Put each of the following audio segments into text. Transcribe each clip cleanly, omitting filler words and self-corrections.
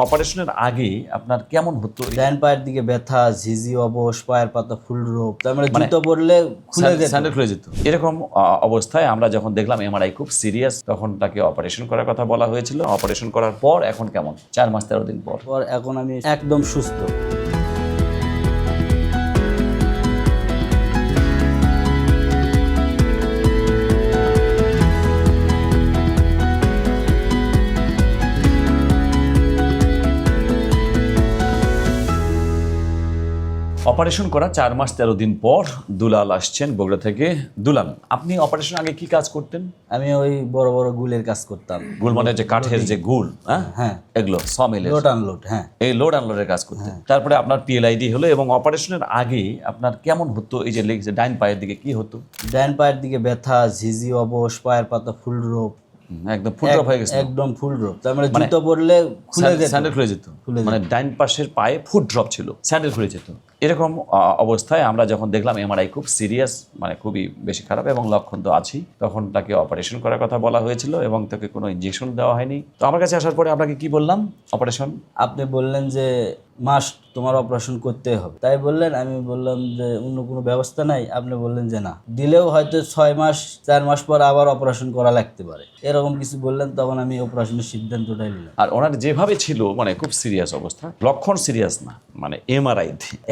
অপারেশনের আগে আপনার কেমন হতো? ডান পায়ের দিকে ব্যথা, ঝিঝি, অবশ, পায়ের পাতা ফুল রোগ, তার মানে জুতো পরলে খুলে যেত, স্যান্ডেল খুলে যেত। এরকম অবস্থায় আমরা যখন দেখলাম এমআরআই খুব সিরিয়াস, তখন তাকে অপারেশন করার কথা বলা হয়েছিল। অপারেশন করার পর এখন কেমন? 4 মাস 13 দিন পর এখন আমি একদম সুস্থ। অপারেশন করা 4 মাস 13 দিন পর দুলাল আসছেন বগুড়া থেকে। দুলাল, আপনি অপারেশন আগে কি কাজ করতেন? আমি ওই বড় বড় গুলের কাজ করতাম। গুল মানে যে কাঠের যে গুল, হ্যাঁ, এগুলো সমিলের লোড আনলোড। হ্যাঁ, এই লোড আনলোডের কাজ করতেন। তারপরে আপনার পিএলআইডি হলো এবং অপারেশনের আগে আপনার কেমন হতো? এই যে ডাইন পায়ের দিকে কি হতো? ডান পায়ের দিকে ব্যথা, ঝিঝি, অবশ, পায়ের পাতা ফুল রোগ, একদম ফুল ড্রপ হয়ে গেছে। একদম ফুল রোগ, তার মানে জুতো পরলে খুলে যেত, স্যান্ডেল খুলে যেত। মানে ডাইন পাশের পায়ে ফুট ড্রপ ছিল, স্যান্ডেল খুলে যেত। এরকম অবস্থায় আমরা যখন দেখলাম এমআরআই খুব সিরিয়াস, মানে খুবই বেশি খারাপ এবং লক্ষণ তো আছেই, তখন তাকে অপারেশন করার কথা বলা হয়েছিল এবং তাকে কোনো ইনজেকশন দেওয়া হয়নি। তো আমার কাছে আসার পরে আপনাকে কি বললাম? অপারেশন আপনি বললেন যে মাস্ট তোমার অপারেশন করতে হবে, তাই বললেন। আমি বললাম যে অন্য কোনো ব্যবস্থা নাই। আপনি বললেন যে না, দিলেও হয়তো 6 মাস 4 মাস পর আবার অপারেশন করা লাগতে পারে, এরকম কিছু বললেন। তখন আমি অপারেশনের সিদ্ধান্তটাই নিলাম। আর ওনার যেভাবে ছিল, মানে খুব সিরিয়াস অবস্থা, লক্ষণ সিরিয়াস না, মানে এমআরআই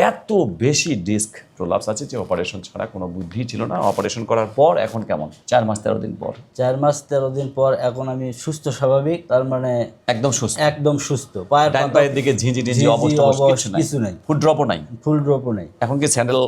এত বেশি ডিস্ক প্রলাপস আছে যে অপারেশন ছাড়া কোনো বুদ্ধি ছিল না। অপারেশন করার পর এখন কেমন? 4 মাস 13 দিন পর 4 মাস 13 দিন পর এখন আমি সুস্থ স্বাভাবিক, তার মানে একদম সুস্থ, একদম সুস্থ। ডান পায়ের দিকে ঝিঝি টিঝি অবস্থা কিছু নাই, ফুট ড্রপও নাই, ফুল ড্রপও নাই। এখন কি স্যান্ডেল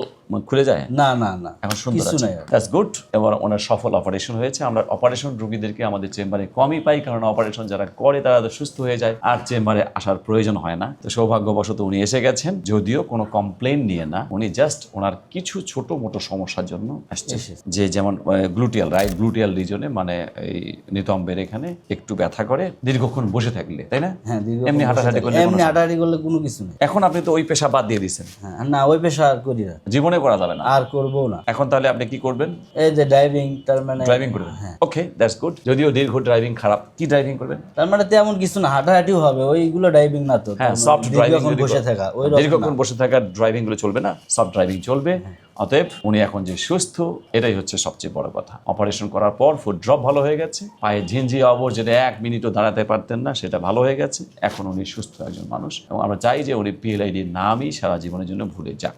খুলে যায়? না না না, এখন সুন্দর কিছু আছে। নাই। That's good. এবার ওনার সফল অপারেশন হয়েছে। আমরা অপারেশন রোগীদেরকে আমাদের চেম্বারে কমই পাই, কারণ অপারেশন যারা করে তারা সুস্থ হয়ে যায়, আর চেম্বারে আসার প্রয়োজন হয় না। তো সৌভাগ্যবশত উনি এসে গেছেন, যদিও কোনো কমপ্লেন নিয়ে না, উনি জাস্ট ওনার কিছু ছোট মোটো সমস্যার জন্য আসছে। যে যেমন গ্লুটিয়াল, রাইট গ্লুটিয়াল রিজনে, মানে এই নিতম্বের এখানে একটু ব্যথা করে দীর্ঘক্ষণ বসে থাকলে, তাই না? হ্যাঁ, এমনি হাঁটাহাঁটি করলে, এমনি হাঁটাহাঁটি করলে কোনো কিছু নেই। এখন আপনি তো ওই পেশা বাদ দিয়ে দিচ্ছেন। হ্যাঁ, না, ওই পেশা আর করি না, জীবনে করা যাবে না, আর করবো না। এখন তাহলে আপনি কি করবেন? এই যে ড্রাইভিং, তার মানে ড্রাইভিং করবেন। ওকে, দ্যাটস গুড। যদিও দীর্ঘ ড্রাইভিং খারাপ, কি ড্রাইভিং করবেন? তার মানে তেমন কিছু না, হাঁটাহাঁটিও হবে, ওইগুলো ড্রাইভিং না তো। হ্যাঁ, সফট ড্রাইভিং। বসে থাকা, ওই দীর্ঘক্ষণ বসে থাকা ড্রাইভিং গুলো চলবে না, সফট ড্রাইভিং চলবে। অতএব উনি এখন যে সুস্থ, এটাই হচ্ছে সবচেয়ে বড় কথা। অপারেশন করার পর ফুট ড্রপ ভালো হয়ে গেছে, পায়ে ঝিনঝি অবশ, যেটা 1 মিনিটও দাঁড়াতে পারতেন না, সেটা ভালো হয়ে গেছে। এখন উনি সুস্থ একজন মানুষ এবং আমরা চাই যে উনি পিএলআইডির নামই সারা জীবনের জন্য ভুলে যাক।